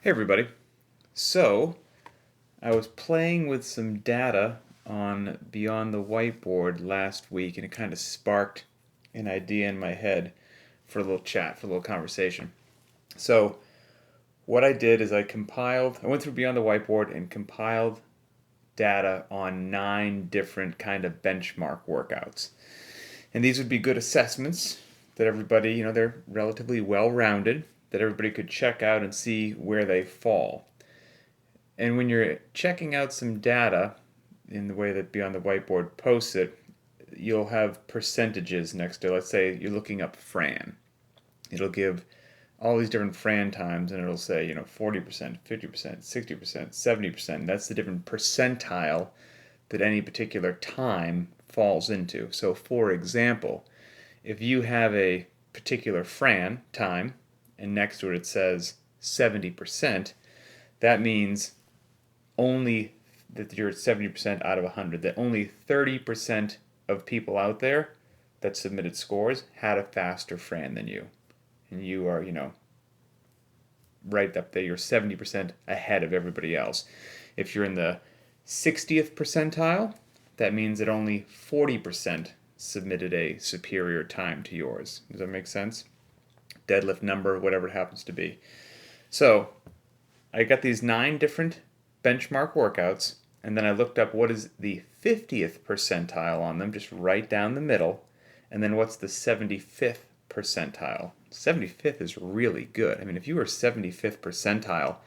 Hey everybody. So, I was playing with some data on Beyond the Whiteboard last week and it kind of sparked an idea in my head for a little chat, for a little conversation. So, what I did is I went through Beyond the Whiteboard and compiled data on 9 different kind of benchmark workouts. And these would be good assessments that everybody, they're relatively well-rounded, that everybody could check out and see where they fall. And when you're checking out some data in the way that Beyond the Whiteboard posts it, you'll have percentages next to, let's say you're looking up Fran. It'll give all these different Fran times and it'll say, 40%, 50%, 60%, 70%. That's the different percentile that any particular time falls into. So for example, if you have a particular Fran time and next to it says 70%, that means only that you're at 70% out of 100, that only 30% of people out there that submitted scores had a faster Fran than you. And you are, right up there, you're 70% ahead of everybody else. If you're in the 60th percentile, that means that only 40% submitted a superior time to yours. Does that make sense? Deadlift number, whatever it happens to be. So, I got these 9 different benchmark workouts, and then I looked up what is the 50th percentile on them, just right down the middle, and then what's the 75th percentile. 75th is really good. I mean, if you were 75th percentile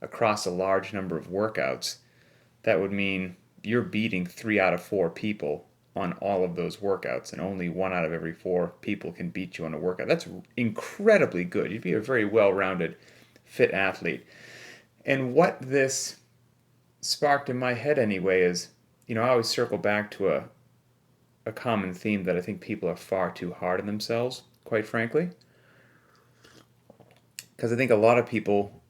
across a large number of workouts, that would mean you're beating 3 out of 4 people on all of those workouts, and only 1 out of every 4 people can beat you on a workout. That's incredibly good. You'd be a very well-rounded, fit athlete. And what this sparked in my head anyway is, I always circle back to a common theme that I think people are far too hard on themselves, quite frankly. Because I think a lot of people,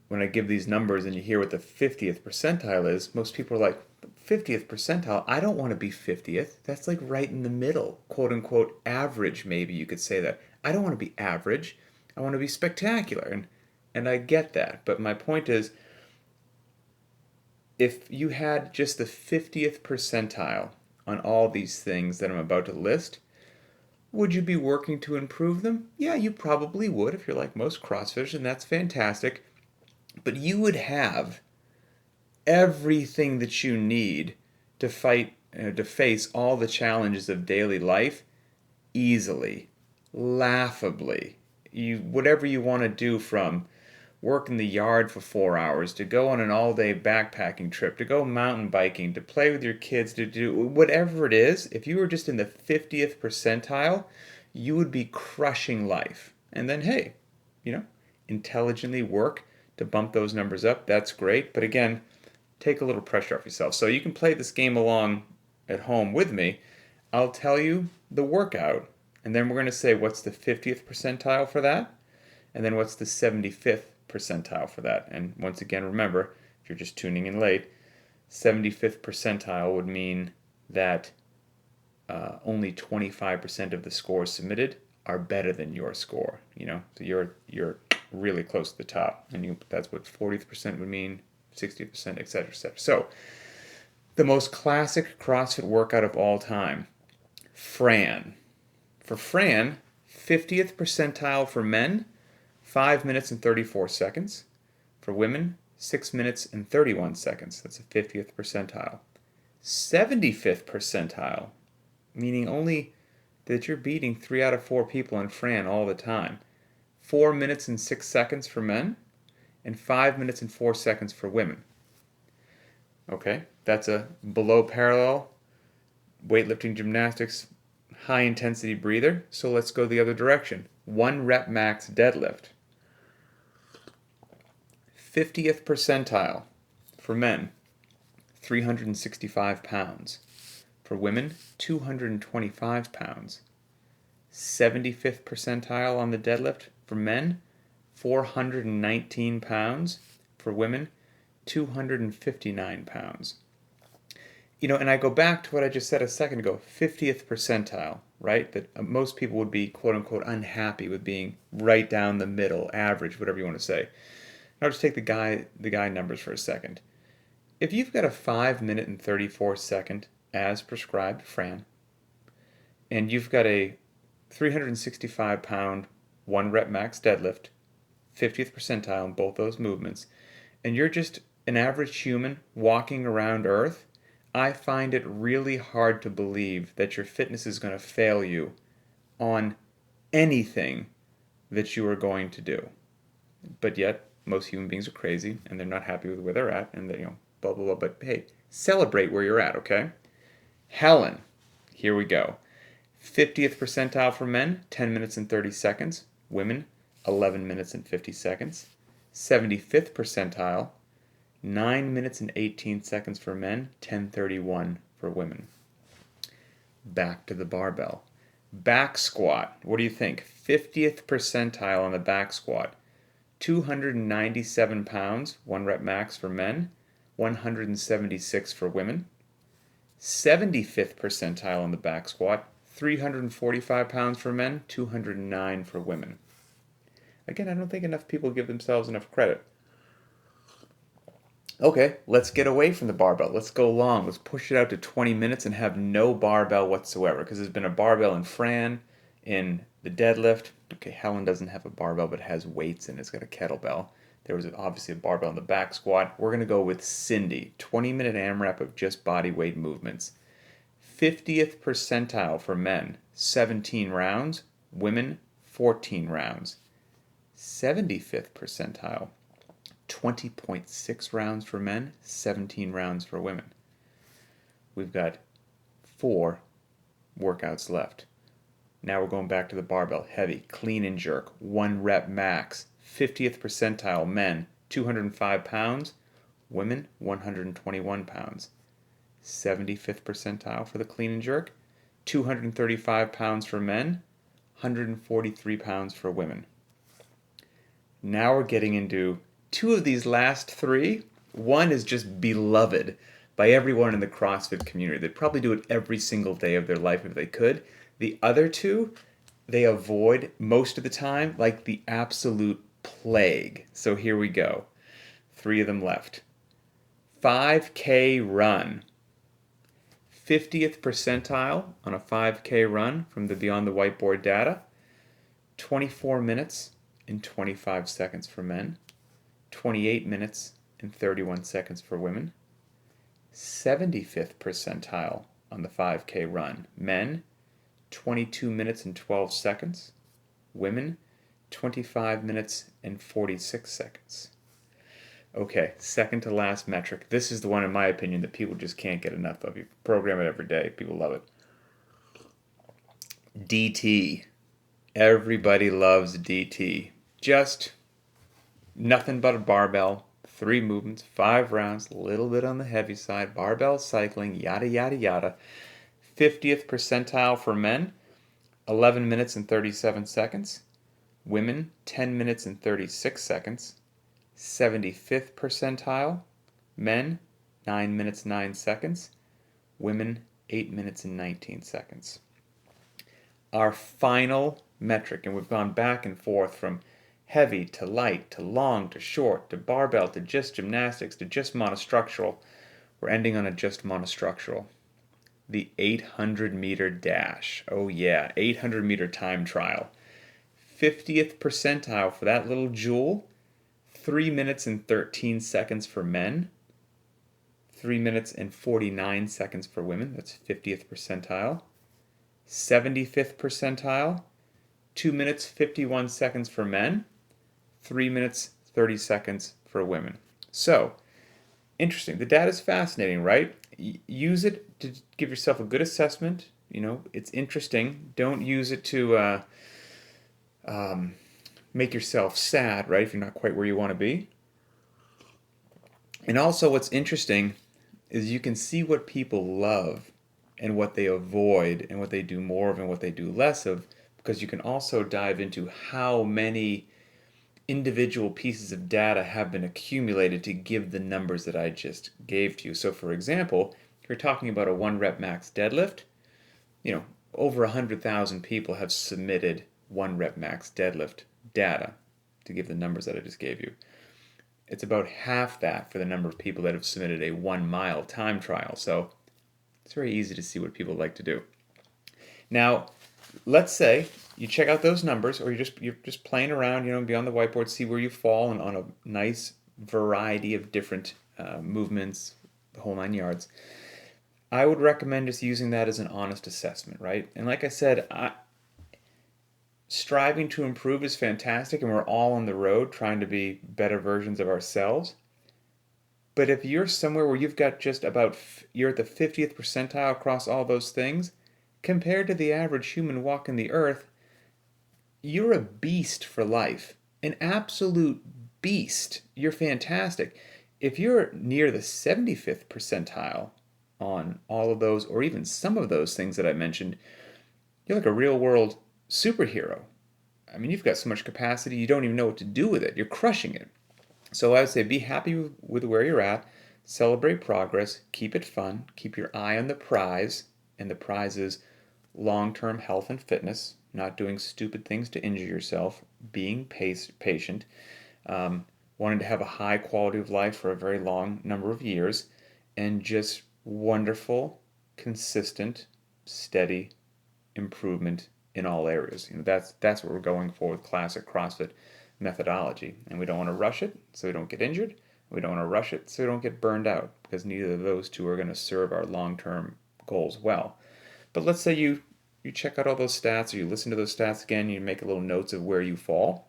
when I give these numbers and you hear what the 50th percentile is, most people are like, 50th percentile? I don't want to be 50th. That's like right in the middle, quote unquote average, maybe you could say that. I don't want to be average. I want to be spectacular. And I get that. But my point is, if you had just the 50th percentile on all these things that I'm about to list, would you be working to improve them? Yeah, you probably would if you're like most CrossFitters, and that's fantastic. But you would have everything that you need to fight, to face all the challenges of daily life easily, laughably. Whatever you want to do, from work in the yard for 4 hours, to go on an all-day backpacking trip, to go mountain biking, to play with your kids, to do whatever it is, if you were just in the 50th percentile, you would be crushing life. And then, hey, intelligently work to bump those numbers up. That's great. But again, take a little pressure off yourself. So you can play this game along at home with me. I'll tell you the workout, and then we're going to say what's the 50th percentile for that, and then what's the 75th percentile for that. And once again, remember, if you're just tuning in late, 75th percentile would mean that only 25% of the scores submitted are better than your score. So you're really close to the top, and that's what 40th percent would mean, 60%, etc., etc. So, the most classic CrossFit workout of all time, Fran. For Fran, 50th percentile for men, 5 minutes and 34 seconds. For women, 6 minutes and 31 seconds. That's a 50th percentile. 75th percentile, meaning only that you're beating 3 out of 4 people in Fran all the time. 4 minutes and 6 seconds for men, and 5 minutes and 4 seconds for women. Okay, that's a below parallel weightlifting gymnastics high intensity breather. So let's go the other direction. 1 rep max deadlift. 50th percentile for men, 365 pounds. For women, 225 pounds. 75th percentile on the deadlift for men, 419 pounds. For women, 259 pounds. And I go back to what I just said a second ago, 50th percentile, right? That most people would be, quote unquote, unhappy with being right down the middle, average, whatever you want to say. Now just take the guy numbers for a second. If you've got a 5 minute and 34 second as prescribed Fran, and you've got a 365 pound 1 rep max deadlift, 50th percentile in both those movements, and you're just an average human walking around Earth, I find it really hard to believe that your fitness is going to fail you on anything that you are going to do. But yet, most human beings are crazy and they're not happy with where they're at, and they, blah, blah, blah. But hey, celebrate where you're at, okay? Helen, here we go. 50th percentile for men, 10 minutes and 30 seconds. Women, 11 minutes and 50 seconds. 75th percentile, 9 minutes and 18 seconds for men, 10:31 for women. Back to the barbell. Back squat, what do you think? 50th percentile on the back squat. 297 pounds, 1 rep max for men, 176 for women. 75th percentile on the back squat, 345 pounds for men, 209 for women. Again, I don't think enough people give themselves enough credit. Okay, let's get away from the barbell. Let's go long. Let's push it out to 20 minutes and have no barbell whatsoever, because there's been a barbell in Fran, in the deadlift. Okay, Helen doesn't have a barbell, but has weights and it's got a kettlebell. There was obviously a barbell in the back squat. We're going to go with Cindy, 20-minute AMRAP of just body weight movements. 50th percentile for men, 17 rounds. Women, 14 rounds. 75th percentile, 20.6 rounds for men, 17 rounds for women. We've got 4 workouts left. Now we're going back to the barbell. Heavy, clean and jerk, 1 rep max. 50th percentile, men, 205 pounds. Women, 121 pounds. 75th percentile for the clean and jerk, 235 pounds for men, 143 pounds for women. Now we're getting into 2 of these last 3. One is just beloved by everyone in the CrossFit community. They'd probably do it every single day of their life if they could. The other 2, they avoid most of the time like the absolute plague. So here we go. 3 of them left. 5K run. 50th percentile on a 5K run from the Beyond the Whiteboard data. 24 minutes and 25 seconds for men. 28 minutes and 31 seconds for women. 75th percentile on the 5K run. Men, 22 minutes and 12 seconds. Women, 25 minutes and 46 seconds. Okay, second to last metric. This is the one, in my opinion, that people just can't get enough of. You program it every day. People love it. DT. Everybody loves DT. Just nothing but a barbell, 3 movements, 5 rounds, a little bit on the heavy side, barbell cycling, yada, yada, yada. 50th percentile for men, 11 minutes and 37 seconds. Women, 10 minutes and 36 seconds. 75th percentile, men, 9 minutes 9 seconds. Women, 8 minutes and 19 seconds. Our final metric, and we've gone back and forth from heavy to light to long to short to barbell to just gymnastics to just monostructural. We're ending on a just monostructural. The 800-meter dash. Oh yeah, 800-meter time trial. 50th percentile for that little jewel. 3 minutes and 13 seconds for men. 3 minutes and 49 seconds for women. That's 50th percentile. 75th percentile. 2 minutes 51 seconds for men. 3 minutes 30 seconds for women. So, interesting. The data is fascinating, right? Use it to give yourself a good assessment. It's interesting. Don't use it to make yourself sad, right, if you're not quite where you want to be. And also what's interesting is you can see what people love and what they avoid and what they do more of and what they do less of, because you can also dive into how many individual pieces of data have been accumulated to give the numbers that I just gave to you. So for example, if you're talking about a 1 rep max deadlift, over 100,000 people have submitted 1 rep max deadlift data to give the numbers that I just gave you. It's about half that for the number of people that have submitted a 1 mile time trial. So it's very easy to see what people like to do. Now, let's say you check out those numbers, or you're just playing around, be on the whiteboard, see where you fall on a nice variety of different movements, the whole 9 yards. I would recommend just using that as an honest assessment, right? And like I said, striving to improve is fantastic, and we're all on the road trying to be better versions of ourselves. But if you're somewhere where you've got you're at the 50th percentile across all those things, compared to the average human walking the earth, you're a beast for life. An absolute beast. You're fantastic. If you're near the 75th percentile on all of those, or even some of those things that I mentioned, you're like a real world superhero. I mean, you've got so much capacity, you don't even know what to do with it. You're crushing it. So I would say be happy with where you're at, celebrate progress, keep it fun, keep your eye on the prize, and the prize is long-term health and fitness, not doing stupid things to injure yourself, being patient, wanting to have a high quality of life for a very long number of years, and just wonderful, consistent, steady improvement in all areas. That's what we're going for with classic CrossFit methodology. And we don't want to rush it so we don't get injured. We don't want to rush it so we don't get burned out, because neither of those two are going to serve our long-term goals well. But let's say you check out all those stats, or you listen to those stats again, you make a little notes of where you fall.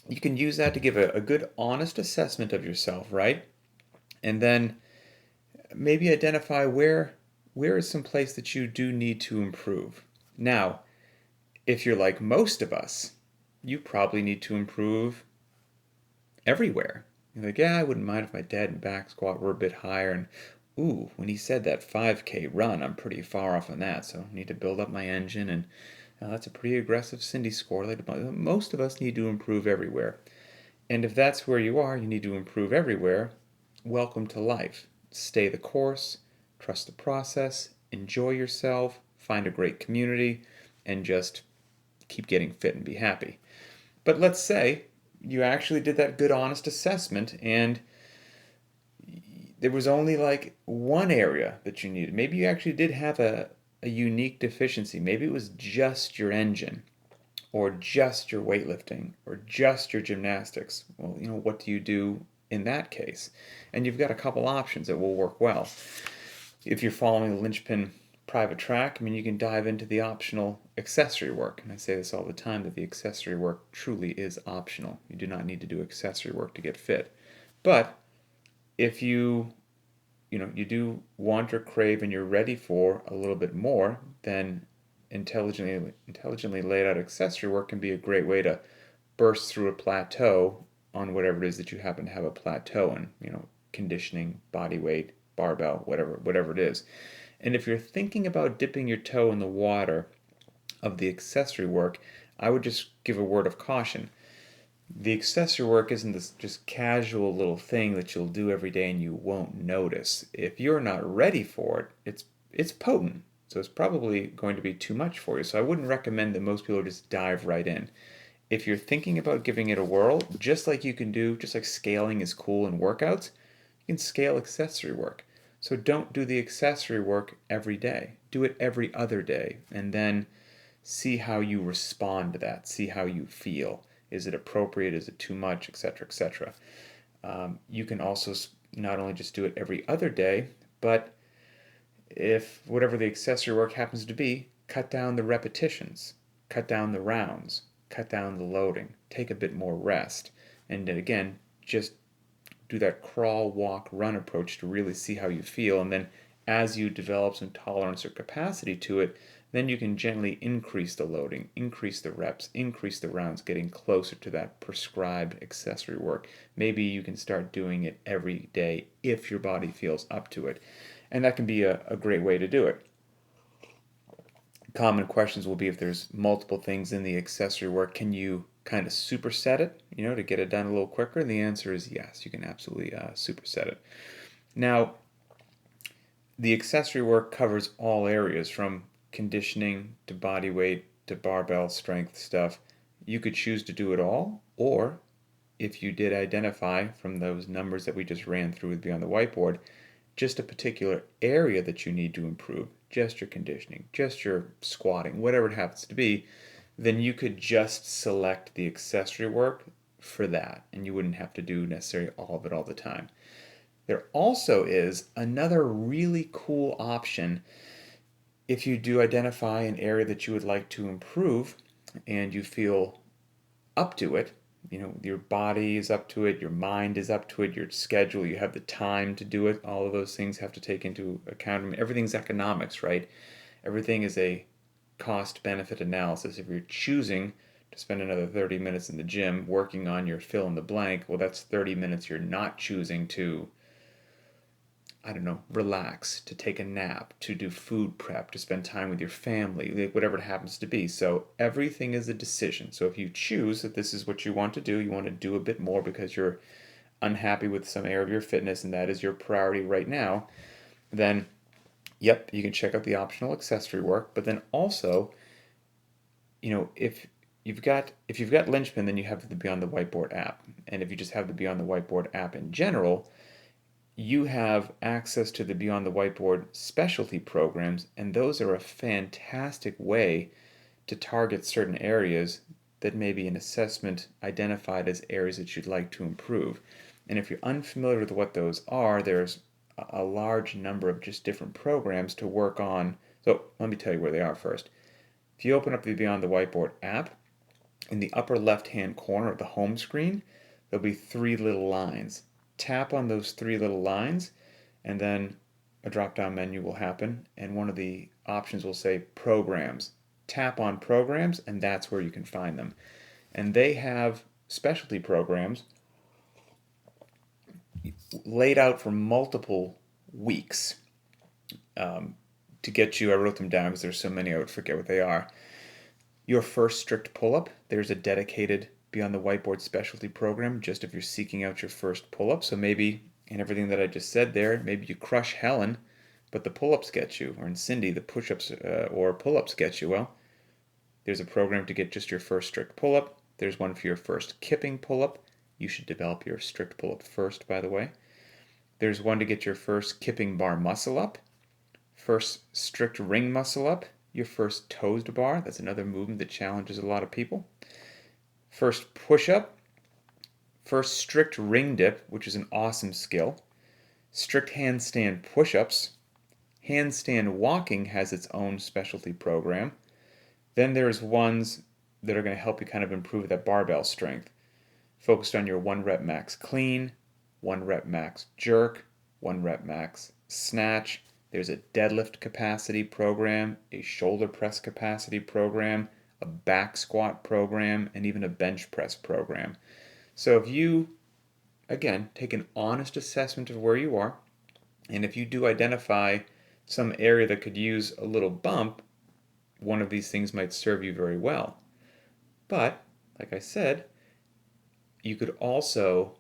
You can use that to give a good, honest assessment of yourself, right? And then maybe identify where is some place that you do need to improve. Now, if you're like most of us, you probably need to improve everywhere. You're like, yeah, I wouldn't mind if my dead and back squat were a bit higher, and ooh, when he said that 5K run, I'm pretty far off on that, so I need to build up my engine, and that's a pretty aggressive Cindy score. Most of us need to improve everywhere. And if that's where you are, you need to improve everywhere, welcome to life. Stay the course, trust the process, enjoy yourself, find a great community, and just keep getting fit and be happy. But let's say you actually did that good, honest assessment, and there was only like one area that you needed. Maybe you actually did have a unique deficiency. Maybe it was just your engine, or just your weightlifting, or just your gymnastics. Well, what do you do in that case? And you've got a couple options that will work well. If you're following the Linchpin private track, you can dive into the optional accessory work. And I say this all the time, that the accessory work truly is optional. You do not need to do accessory work to get fit. But if you do want or crave and you're ready for a little bit more, then intelligently laid out accessory work can be a great way to burst through a plateau on whatever it is that you happen to have a plateau in, conditioning, body weight, barbell, whatever it is. And if you're thinking about dipping your toe in the water of the accessory work, I would just give a word of caution. The accessory work isn't this just casual little thing that you'll do every day and you won't notice. If you're not ready for it, it's potent. So it's probably going to be too much for you. So I wouldn't recommend that most people just dive right in. If you're thinking about giving it a whirl, just like scaling is cool in workouts, you can scale accessory work. So don't do the accessory work every day. Do it every other day, and then see how you respond to that. See how you feel. Is it appropriate? Is it too much? Etc., etc. You can also not only just do it every other day, but if whatever the accessory work happens to be, cut down the repetitions, cut down the rounds, cut down the loading, take a bit more rest, and then again, just do that crawl, walk, run approach to really see how you feel. And then as you develop some tolerance or capacity to it, then you can gently increase the loading, increase the reps, increase the rounds, getting closer to that prescribed accessory work. Maybe you can start doing it every day if your body feels up to it. And that can be a great way to do it. Common questions will be, if there's multiple things in the accessory work, can you kind of superset it, to get it done a little quicker? And the answer is yes, you can absolutely superset it. Now, the accessory work covers all areas, from conditioning to body weight to barbell strength stuff. You could choose to do it all, or if you did identify from those numbers that we just ran through with Beyond the Whiteboard, just a particular area that you need to improve, just your conditioning, just your squatting, whatever it happens to be, then you could just select the accessory work for that, and you wouldn't have to do necessarily all of it all the time. There also is another really cool option if you do identify an area that you would like to improve and you feel up to it. Your body is up to it, your mind is up to it, your schedule, you have the time to do it. All of those things have to take into account. I mean, everything's economics, right? Everything is a cost benefit analysis. If you're choosing to spend another 30 minutes in the gym working on your fill in the blank, well, that's 30 minutes you're not choosing to, I don't know, relax, to take a nap, to do food prep, to spend time with your family, whatever it happens to be. So everything is a decision. So if you choose that this is what you want to do a bit more because you're unhappy with some area of your fitness and that is your priority right now, then yep, you can check out the optional accessory work. But then also, if you've got Linchpin, then you have the Beyond the Whiteboard app. And if you just have the Beyond the Whiteboard app in general, you have access to the Beyond the Whiteboard specialty programs, and those are a fantastic way to target certain areas that may be an assessment identified as areas that you'd like to improve. And if you're unfamiliar with what those are, there's a large number of just different programs to work on. So let me tell you where they are first. If you open up the Beyond the Whiteboard app, in the upper left-hand corner of the home screen, there'll be 3 little lines. Tap on those 3 little lines, and then a drop-down menu will happen, and one of the options will say Programs. Tap on Programs, and that's where you can find them. And they have specialty programs laid out for multiple weeks to get you. I wrote them down because there's so many I would forget what they are. Your first strict pull-up, there's a dedicated Beyond the Whiteboard specialty program just if you're seeking out your first pull-up. So maybe in everything that I just said there, maybe you crush Helen, but the pull-ups get you, or in Cindy, the push-ups or pull-ups get you. Well, there's a program to get just your first strict pull-up. There's one for your first kipping pull-up. You should develop your strict pull-up first, by the way. There's one to get your first kipping bar muscle up, first strict ring muscle up, your first toesed bar. That's another movement that challenges a lot of people. First push-up, first strict ring dip, which is an awesome skill. Strict handstand push-ups. Handstand walking has its own specialty program. Then there's ones that are going to help you kind of improve that barbell strength. Focused on your 1 rep max clean, 1 rep max jerk, 1 rep max snatch. There's a deadlift capacity program, a shoulder press capacity program, a back squat program, and even a bench press program. So if you, again, take an honest assessment of where you are, and if you do identify some area that could use a little bump, one of these things might serve you very well. But, like I said, you could also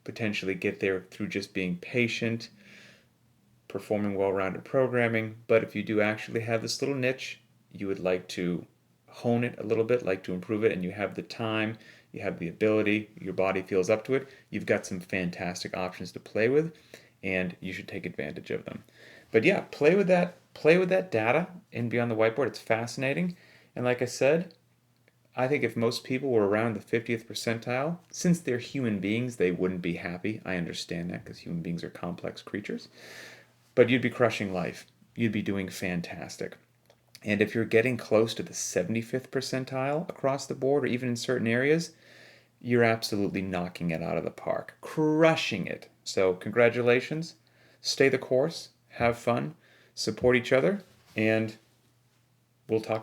potentially get there through just being patient, performing well-rounded programming. But if you do actually have this little niche, you would like to hone it a little bit, like to improve it, and you have the time, you have the ability, your body feels up to it, you've got some fantastic options to play with, and you should take advantage of them. But yeah, play with that data in Beyond the Whiteboard. It's fascinating. And like I said, I think if most people were around the 50th percentile, since they're human beings, they wouldn't be happy. I understand that because human beings are complex creatures. But you'd be crushing life. You'd be doing fantastic. And if you're getting close to the 75th percentile across the board, or even in certain areas, you're absolutely knocking it out of the park. Crushing it. So congratulations. Stay the course. Have fun. Support each other. And we'll talk